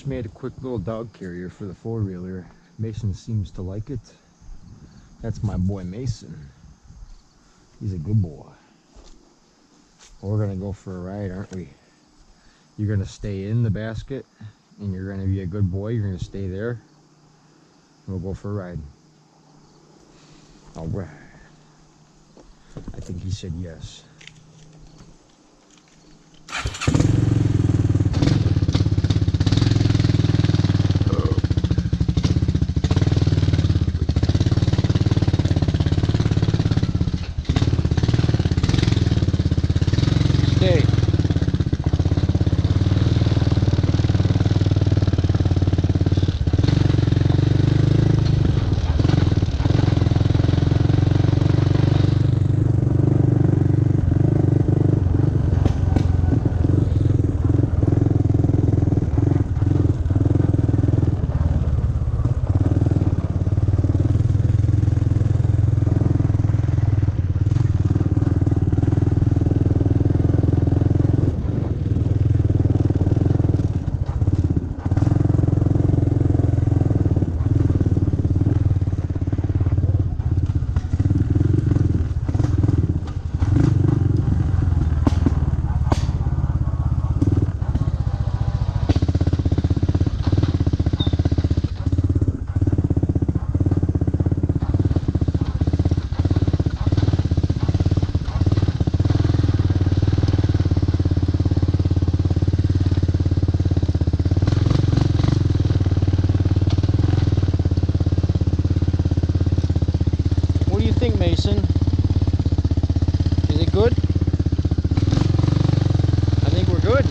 just made a quick little dog carrier for the four-wheeler. Mason seems to like it. That's my boy Mason. He's a good boy. We're gonna go for a ride, aren't we? You're gonna stay in the basket and you're gonna be a good boy. You're gonna stay there. We'll go for a ride. All right. I think he said yes. Stay. What do you think, Mason? Is it good? I think we're good.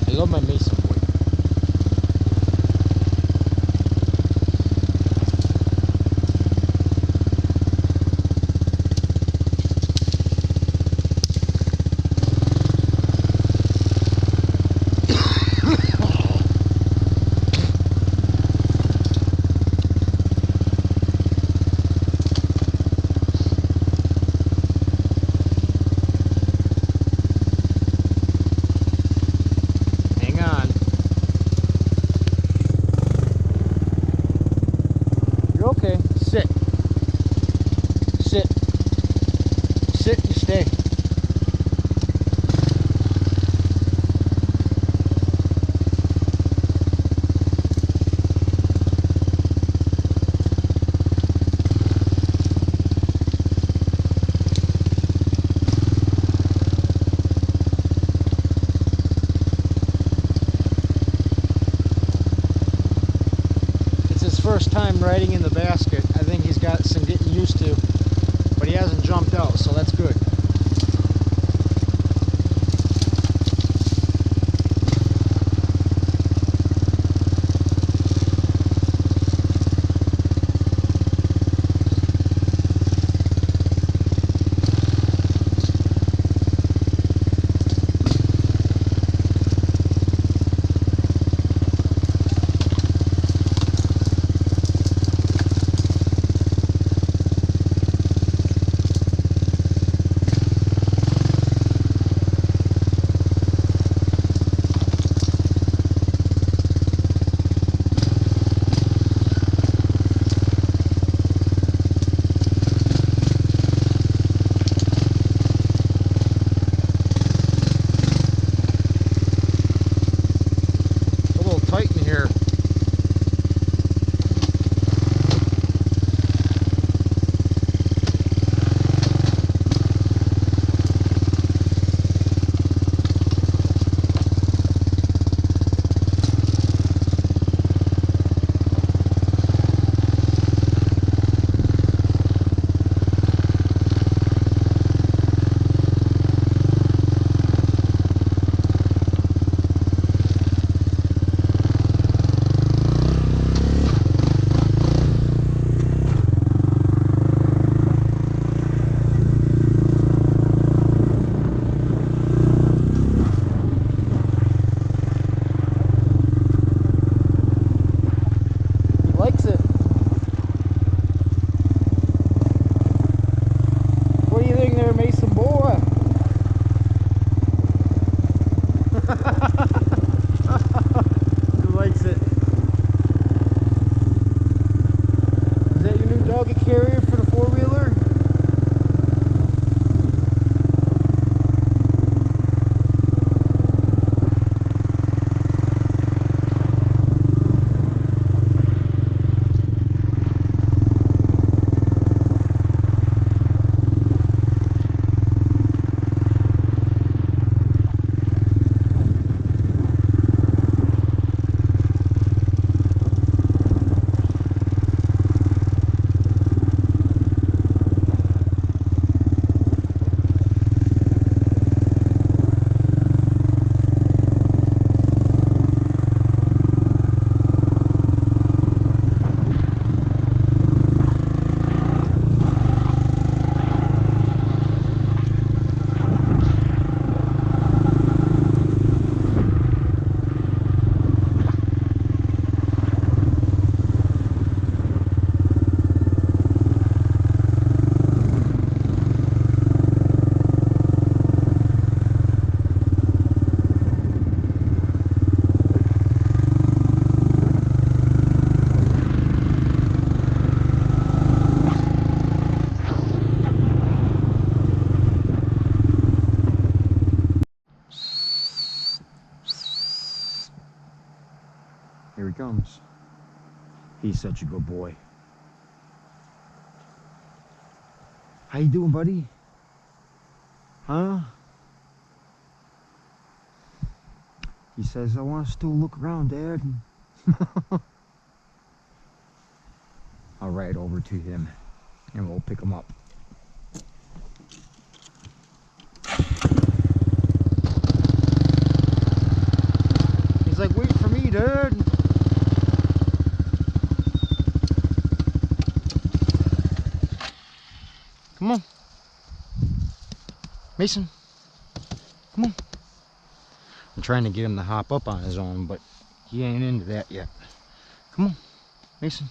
I love my Mason boy. Okay, sit. Sit. Sit and stay. First time riding in the basket. I think he's got some getting used to, but he hasn't jumped out, so that's good. anything there, Mason boy. He likes it. Is that your new doggy carrier for the four-wheeler? Here he comes. He's such a good boy. How you doing, buddy? Huh? He says, I want to still look around, Dad. I'll ride over to him and we'll pick him up. He's like, wait for me, Dad. Come on. Mason. Come on. I'm trying to get him to hop up on his own, but he ain't into that yet. Come on. Mason.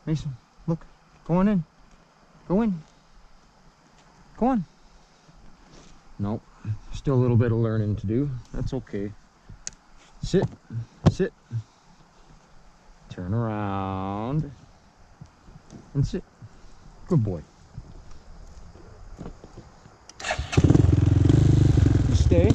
Mason, look. Go on in. Go in. Go on. Nope. Still a little bit of learning to do. That's okay. Sit. Sit. Turn around. And sit. Good boy. You stay.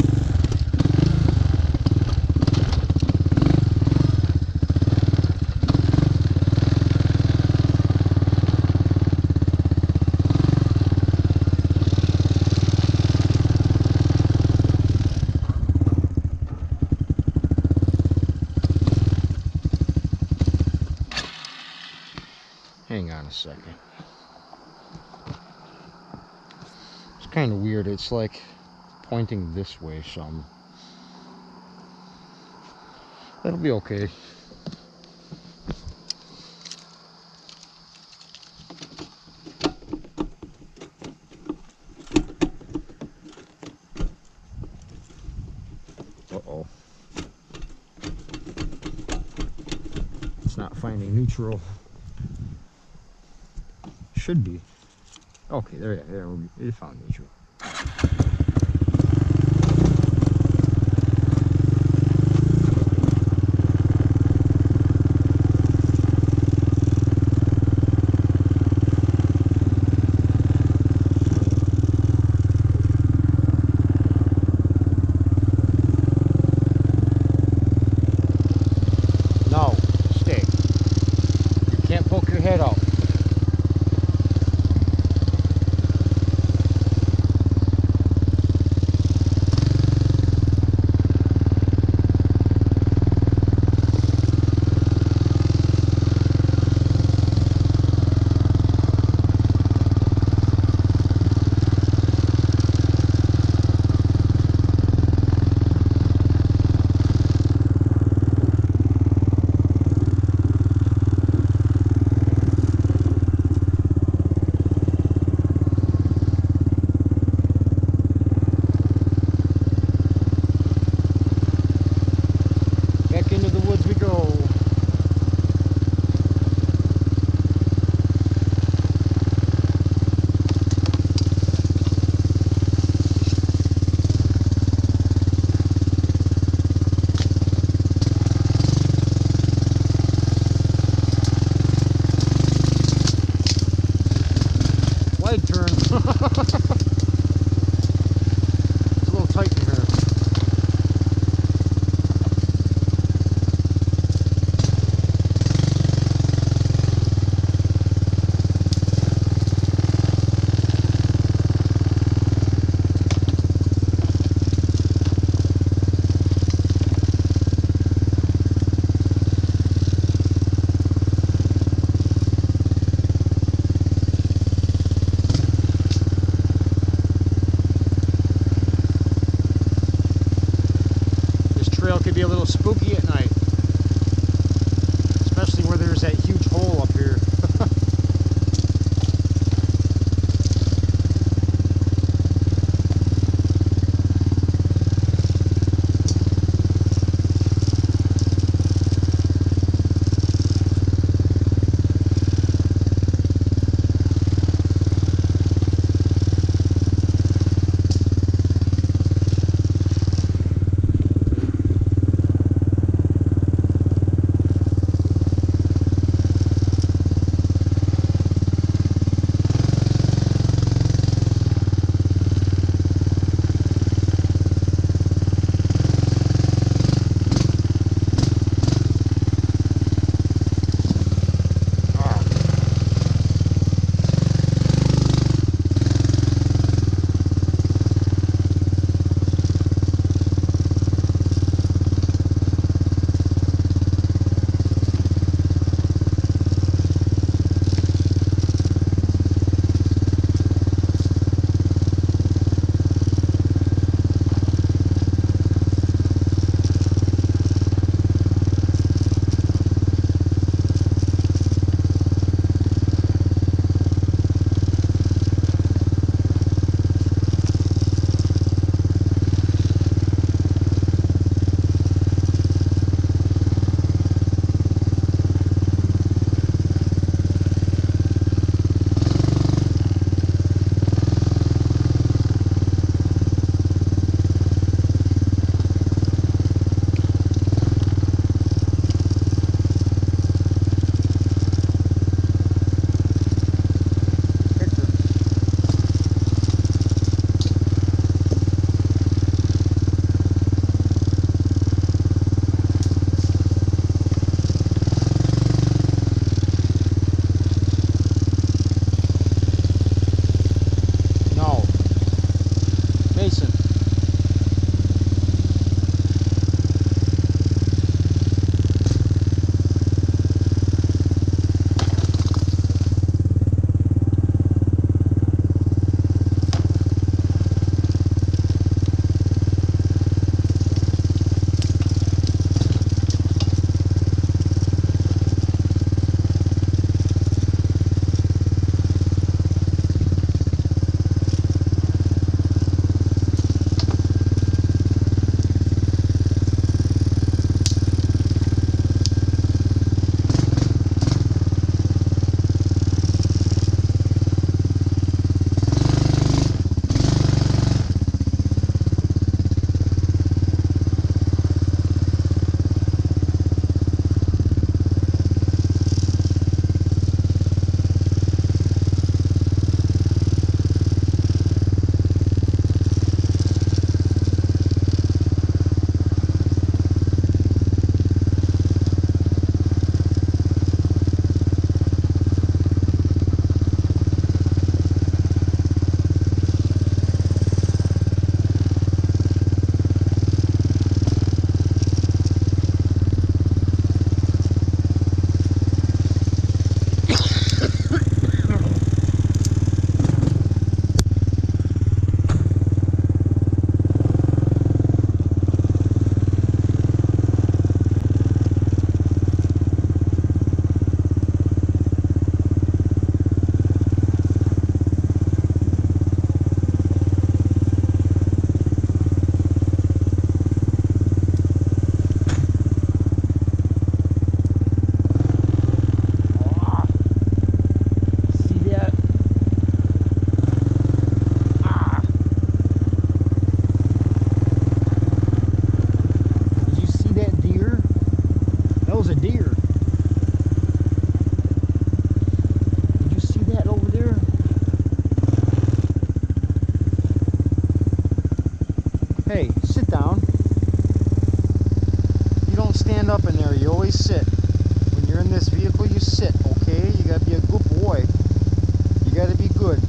Hang on a second. It's kind of weird. It's like pointing this way some. That'll be okay. Uh-oh. It's not finding neutral. Should be. Okay, there it found neutral. No, stay. You can't poke your head out. be a little spooky at night, especially where there's that huge hole up here. Hey, sit down. You don't stand up in there, you always sit. When you're in this vehicle, you sit, okay? You gotta be a good boy. You gotta be good.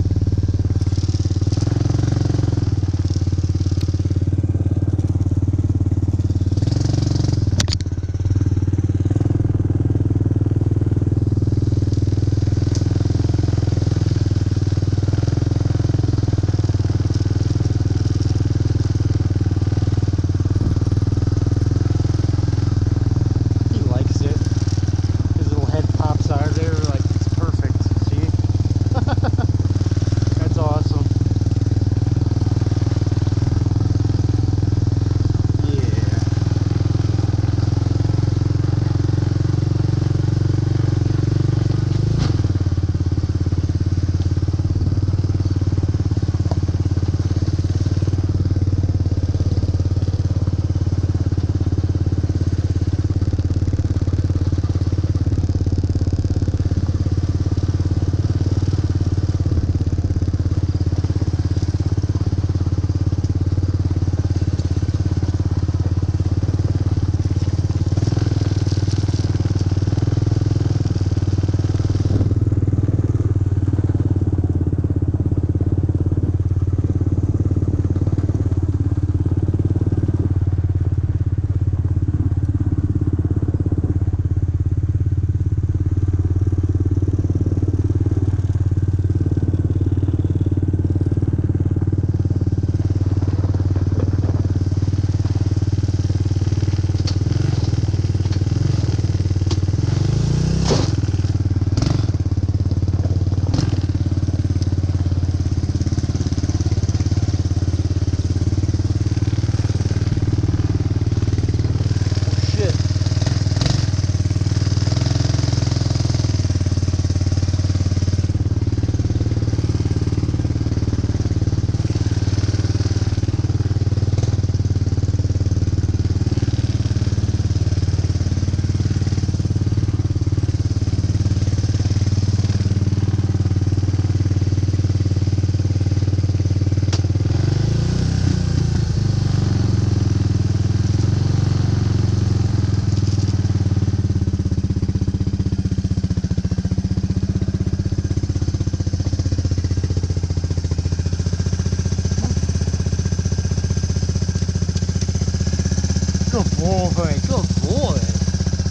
boy, good boy.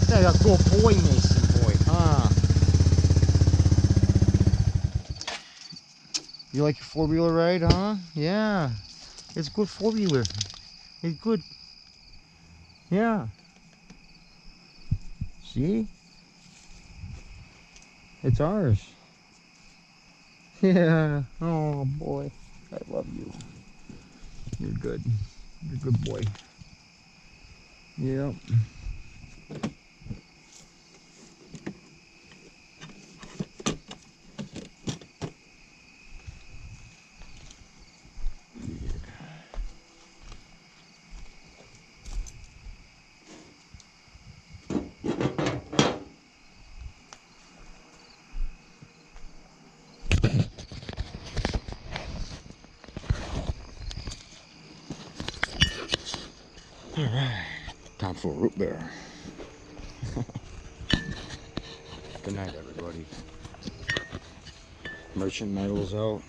That's a good boy, Mason boy, huh? You like your four-wheeler ride, huh? Yeah. It's a good four-wheeler. It's good. Yeah. See? It's ours. Yeah. Oh, boy. I love you. You're good. You're a good boy. Yep. All right. Time for a root beer. Good night, everybody. Merchant metals out.